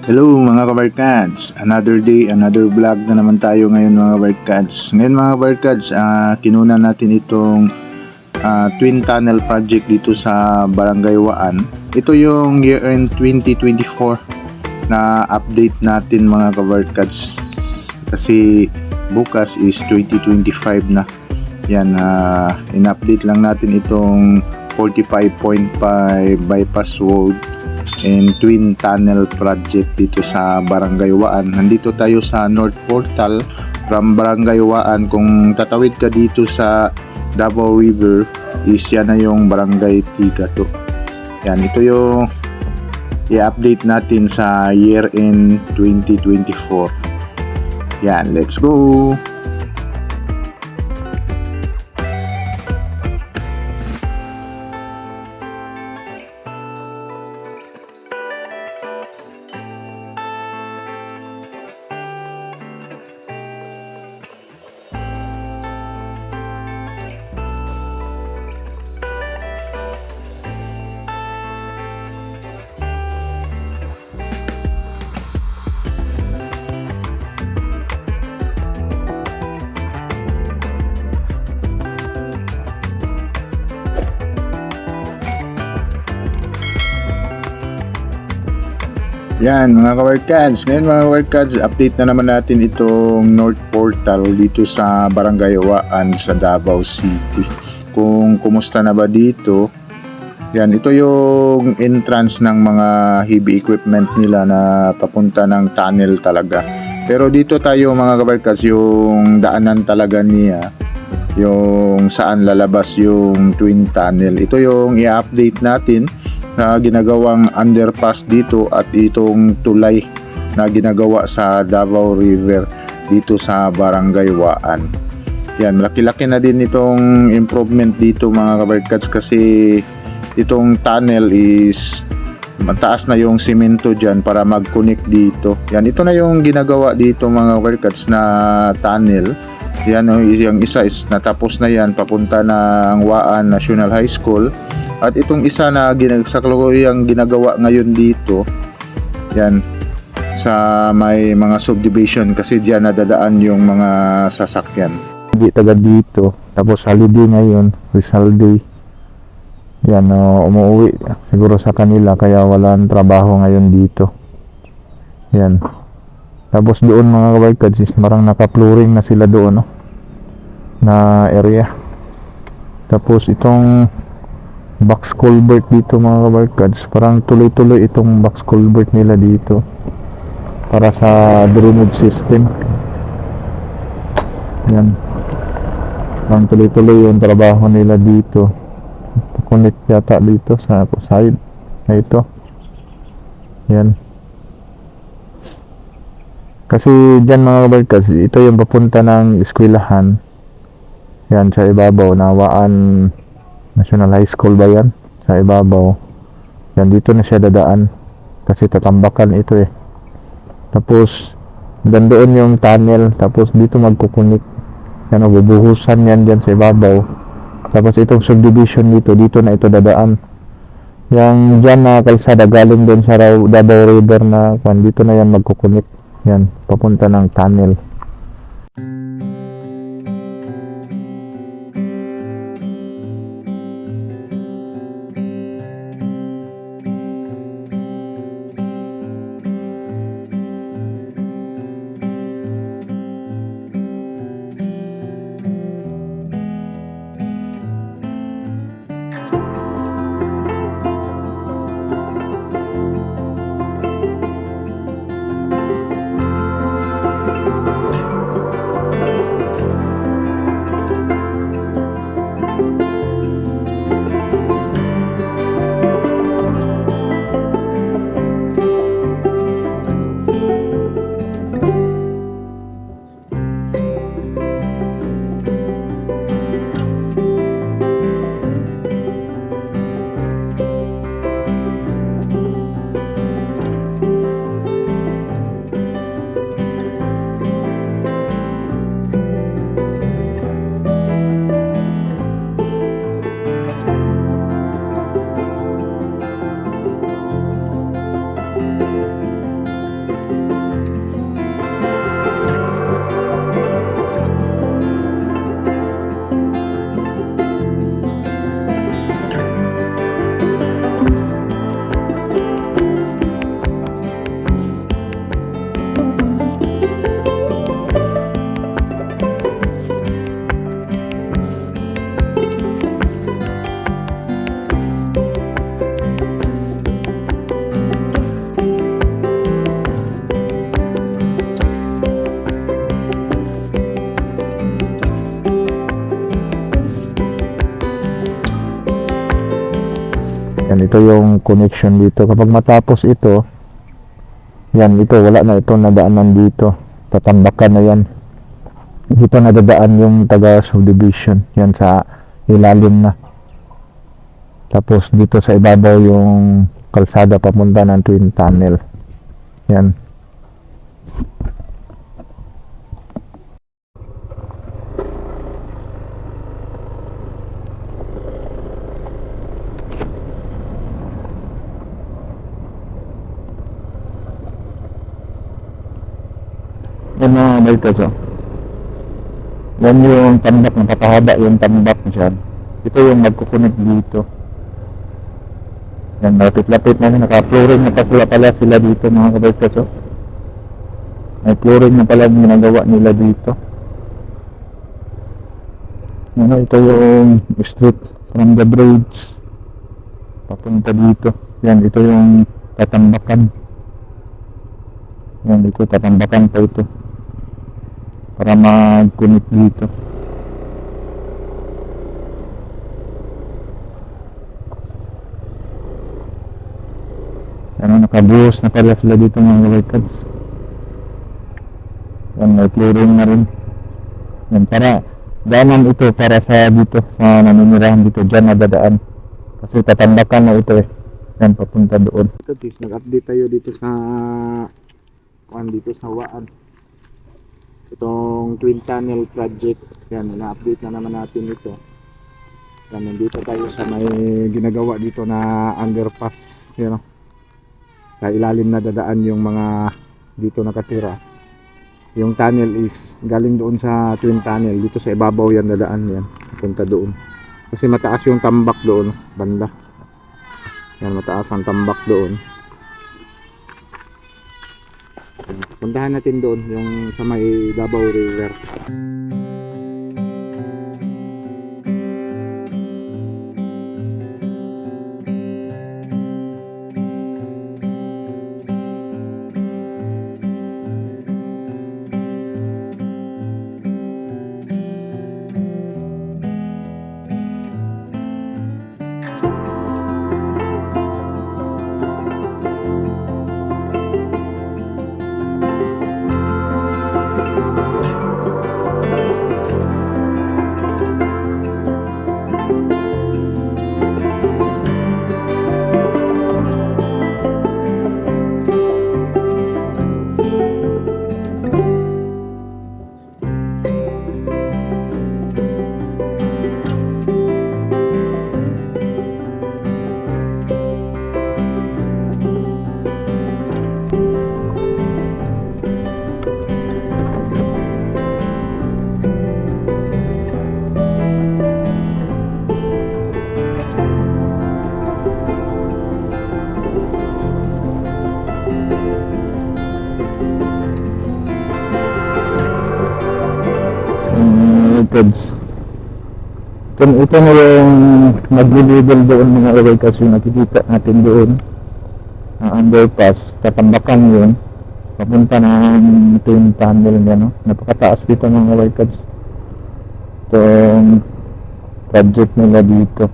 Hello mga kabarkads, another day, another vlog na naman tayo ngayon mga kabarkads. Ngayon mga kabarkads, kinunan natin itong Twin Tunnel Project dito sa Barangay Waan. Ito yung year-end 2024 na update natin mga kabarkads. Kasi bukas is 2025 na. Yan, in-update lang natin itong 45.5 bypass road and Twin Tunnel Project dito sa Barangay Waan. Nandito tayo sa North Portal from Barangay Waan. Kung tatawid ka dito sa Davao River, is yan na yung Barangay Tigato. Yan, ito yung i-update natin sa year-end 2024. Yan, let's go! Yan mga kabarkads, ngayon mga kabarkads, update na naman natin itong North Portal dito sa Barangay Waan sa Davao City. Kung kumusta na ba dito, yan, ito yung entrance ng mga heavy equipment nila na papunta ng tunnel talaga. Pero dito tayo mga kabarkads, yung daanan talaga niya, yung saan lalabas yung Twin Tunnel. Ito yung i-update natin na ginagawang underpass dito at itong tulay na ginagawa sa Davao River dito sa Barangay Waan. Yan, laki-laki na din itong improvement dito mga kabarkads kasi itong tunnel is mataas na yung simento dyan para mag-connect dito. Yan, ito na yung ginagawa dito mga kabarkads na tunnel. Yan, yung isa is natapos na yan, papunta ng Waan National High School. At itong isa na yung ginagawa ngayon dito, yan, sa may mga subdivision kasi diyan nadadaan yung mga sasakyan. Hindi taga dito, tapos holiday ngayon, Rizal Day. Yan, umuwi siguro sa kanila kaya walang trabaho ngayon dito. Yan. Tapos doon mga kabarkads, marang naka-flooring na sila doon, no? Na area. Tapos itong box culvert dito mga kabarkads, parang tuloy-tuloy itong box culvert nila dito para sa drainage system. Yan, parang tuloy-tuloy yung trabaho nila dito. Connect yata dito sa side na ito. Yan, kasi dyan mga kabarkads, ito yung papunta ng eskwelahan. Yan, sa ibabaw na Waan National High School ba yan? Sa ibabaw. Yan, dito na siya dadaan. Kasi tatambakan ito eh. Tapos, doon yung tunnel. Tapos dito magkukunik. Yan, bubuhusan yan dyan sa ibabaw. Tapos itong subdivision dito na ito dadaan. Yang dyan na kalsada galing doon sa Davao River na dito na yan magkukunik. Yan, papunta ng tunnel. ito yung connection dito. Kapag matapos ito, yan, ito, wala na itong nadaanan dito. Tatambakan na yan. Dito nadadaan yung taga subdivision. Yan sa ilalim na. Tapos dito sa ibabaw yung kalsada papunta ng Twin Tunnel. Yan. Yan mga balitas, oh. Yan yung tambak, napapahaba yung tambak dyan. Ito yung magkukunik dito. Yan, lapit-lapit na, naka-flooring na pala sila dito mga kabalitas, oh. May flooring na pala ginagawa nila dito. Ano, ito yung street from the bridge papunta dito. Yan, ito yung tatambakan. Yan, ito tatambakan pa ito para mag-connect dito. Ano, nakabuhos na pala sila dito mga kabalitas. Yan, may flooring na rin. Yan, para daanan ito para sa dito sa naninirahan dito, dyan nadadaan kasi tatambakan na ito eh. Yan, papunta doon. Ito guys, nag-update tayo dito sa Waan. Itong Twin Tunnel Project. Yan, na-update na naman natin ito. Yan, nandito tayo sa may ginagawa dito na underpass. Yan, sa ilalim na dadaan yung mga dito nakatira. Yung tunnel is galing doon sa Twin Tunnel. Dito sa ibabaw yan dadaan yan. Punta doon. Kasi mataas yung tambak doon. Banda. Yan, mataas ang tambak doon. Puntahan natin doon yung sa may Davao River. Ito na yung nag-level doon mga away kasi nakikita natin doon underpass, tatambakan yun papunta ng Twin Tunnel yan, no? Napakataas dito mga away kasi itong project nila dito.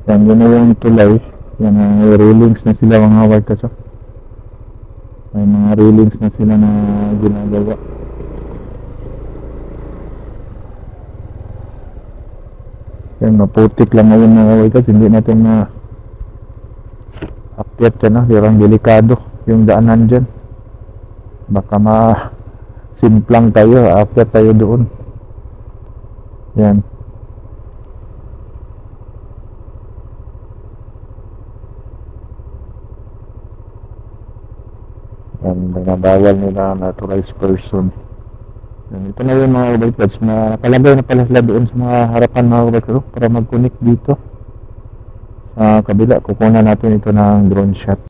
Yan, yun na yung tulay. Yan, may railings na sila mga away kasi may mga railings na sila na ginagawa. Yan, maputik lang ngayon mga away kasi hindi natin na akyat yan, no? Dirang delikado yung daanan dyan, baka simplang tayo, akyat tayo doon. Yan, yan, bawal nila naturalized person. Yan, ito na yung mga kabalitas, nakalagay na pala sila doon sa mga harapan mga kabalitas para mag-connect dito sa kabila. Kukunan natin ito ng drone shot.